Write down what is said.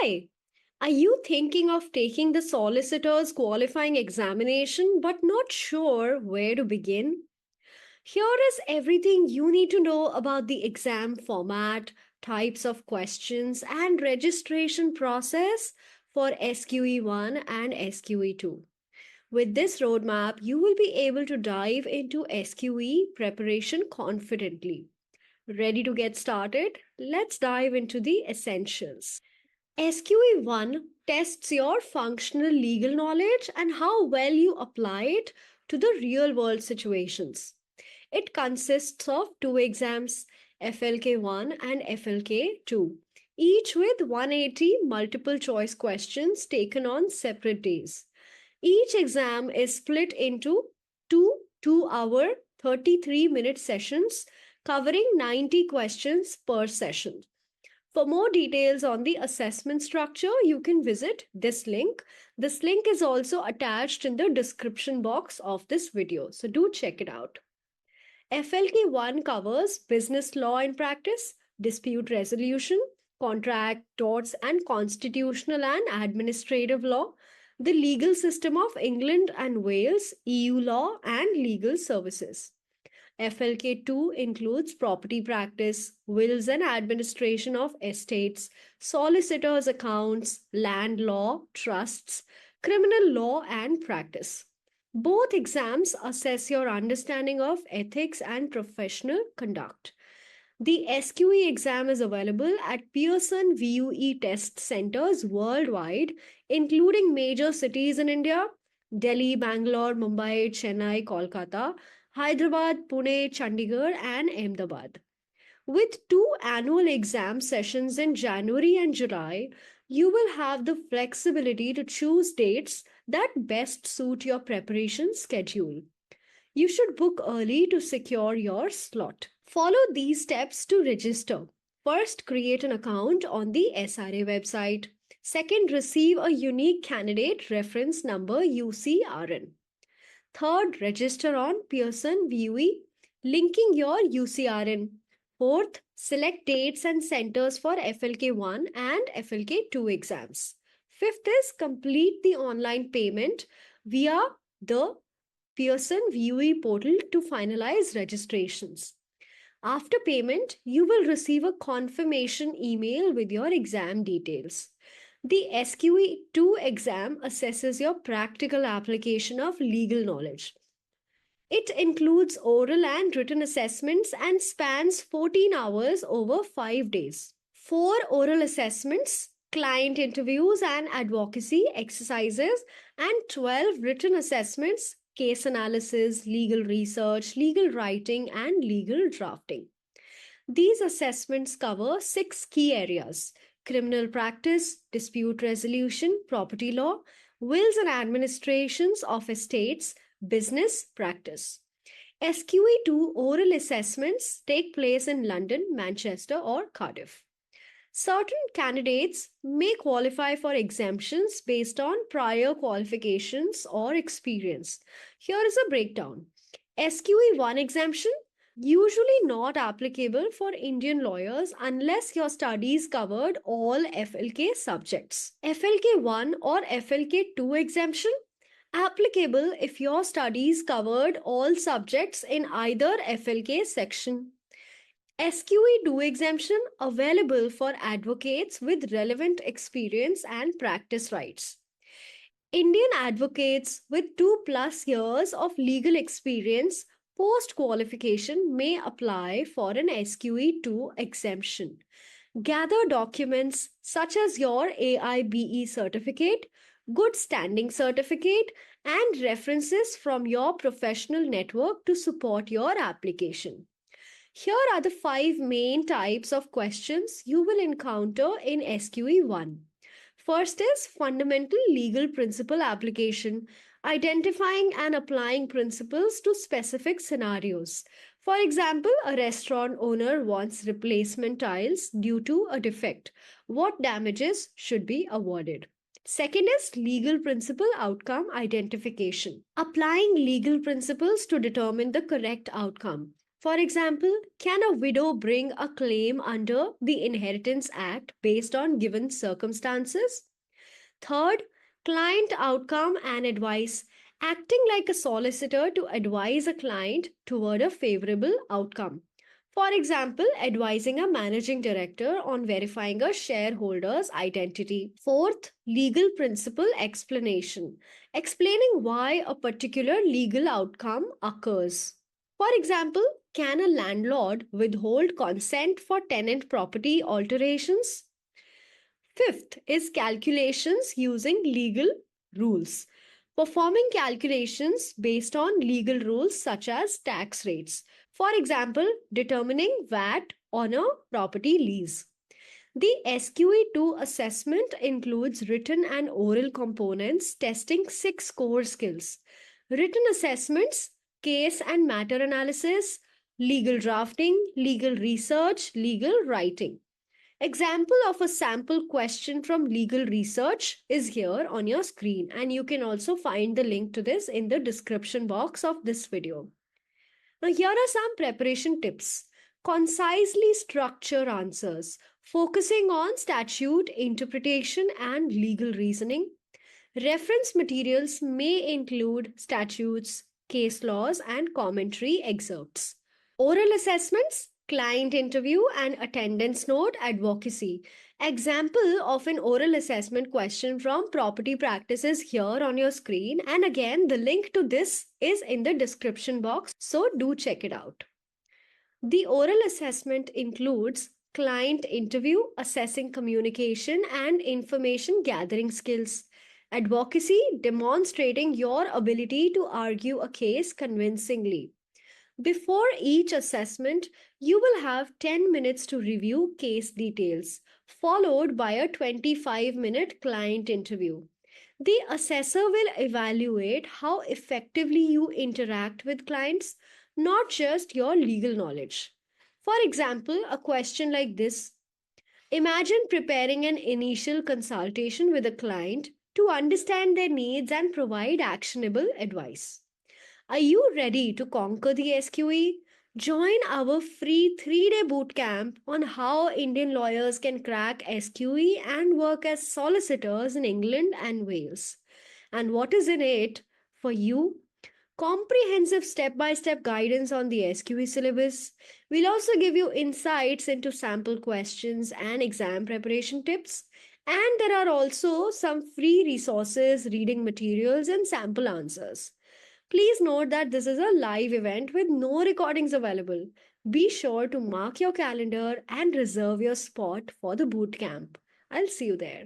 Hi, are you thinking of taking the Solicitors Qualifying Examination but not sure where to begin? Here is everything you need to know about the exam format, types of questions, and registration process for SQE1 and SQE2. With this roadmap, you will be able to dive into SQE preparation confidently. Ready to get started? Let's dive into the essentials. SQE1 tests your functional legal knowledge and how well you apply it to the real world situations. It consists of two exams, FLK1 and FLK2, each with 180 multiple choice questions taken on separate days. Each exam is split into two 2-hour, 33-minute sessions covering 90 questions per session. For more details on the assessment structure, you can visit this link. This link is also attached in the description box of this video, so do check it out. FLK1 covers business law in practice, dispute resolution, contract, torts, and constitutional and administrative law, the legal system of England and Wales, EU law, and legal services. FLK2 includes property practice, wills and administration of estates, solicitors' accounts, land law, trusts, criminal law, and practice. Both exams assess your understanding of ethics and professional conduct. The SQE exam is available at Pearson VUE test centers worldwide, including major cities in India: Delhi, Bangalore, Mumbai, Chennai, Kolkata, Hyderabad, Pune, Chandigarh, and Ahmedabad. With two annual exam sessions in January and July, you will have the flexibility to choose dates that best suit your preparation schedule. You should book early to secure your slot. Follow these steps to register. First, create an account on the SRA website. Second, receive a unique candidate reference number UCRN. Third, register on Pearson VUE, linking your UCRN. Fourth, select dates and centers for FLK1 and FLK2 exams. Fifth is complete the online payment via the Pearson VUE portal to finalize registrations. After payment, you will receive a confirmation email with your exam details. The SQE2 exam assesses your practical application of legal knowledge. It includes oral and written assessments and spans 14 hours over 5 days. 4 oral assessments, client interviews and advocacy exercises, and 12 written assessments, case analysis, legal research, legal writing, and legal drafting. These assessments cover 6 key areas: criminal practice, dispute resolution, property law, wills and administrations of estates, business practice. SQE2 oral assessments take place in London, Manchester, or Cardiff. Certain candidates may qualify for exemptions based on prior qualifications or experience. Here is a breakdown. SQE1 exemption, usually not applicable for Indian lawyers unless your studies covered all FLK subjects. FLK1 or FLK2 exemption, applicable if your studies covered all subjects in either FLK section. SQE2 exemption, available for advocates with relevant experience and practice rights. Indian advocates with 2+ years of legal experience post qualification may apply for an SQE2 exemption. Gather documents such as your AIBE certificate, good standing certificate, and references from your professional network to support your application. Here are the 5 main types of questions you will encounter in SQE1. First is fundamental legal principle application, identifying and applying principles to specific scenarios. For example, a restaurant owner wants replacement tiles due to a defect. What damages should be awarded? Second is legal principle outcome identification, applying legal principles to determine the correct outcome. For example, can a widow bring a claim under the Inheritance Act based on given circumstances? Third, client outcome and advice, acting like a solicitor to advise a client toward a favorable outcome. For example, advising a managing director on verifying a shareholder's identity. Fourth, legal principle explanation, explaining why a particular legal outcome occurs. For example, can a landlord withhold consent for tenant property alterations? Fifth is calculations using legal rules. Performing calculations based on legal rules such as tax rates. For example, determining VAT on a property lease. The SQE2 assessment includes written and oral components testing 6 core skills: written assessments, case and matter analysis, legal drafting, legal research, legal writing. Example of a sample question from legal research is here on your screen, and you can also find the link to this in the description box of this video. Now, here are some preparation tips. Concisely structure answers, focusing on statute interpretation and legal reasoning. Reference materials may include statutes, case laws, and commentary excerpts. Oral assessments, client interview, and attendance note advocacy. Example of an oral assessment question from property practices here on your screen. And again, the link to this is in the description box, so do check it out. The oral assessment includes client interview, assessing communication and information gathering skills. Advocacy, demonstrating your ability to argue a case convincingly. Before each assessment, you will have 10 minutes to review case details, followed by a 25-minute client interview. The assessor will evaluate how effectively you interact with clients, not just your legal knowledge. For example, a question like this: imagine preparing an initial consultation with a client to understand their needs and provide actionable advice. Are you ready to conquer the SQE? Join our free 3-day bootcamp on how Indian lawyers can crack SQE and work as solicitors in England and Wales. And what is in it for you? Comprehensive step by step guidance on the SQE syllabus. We'll also give you insights into sample questions and exam preparation tips. And there are also some free resources, reading materials, and sample answers. Please note that this is a live event with no recordings available. Be sure to mark your calendar and reserve your spot for the bootcamp. I'll see you there.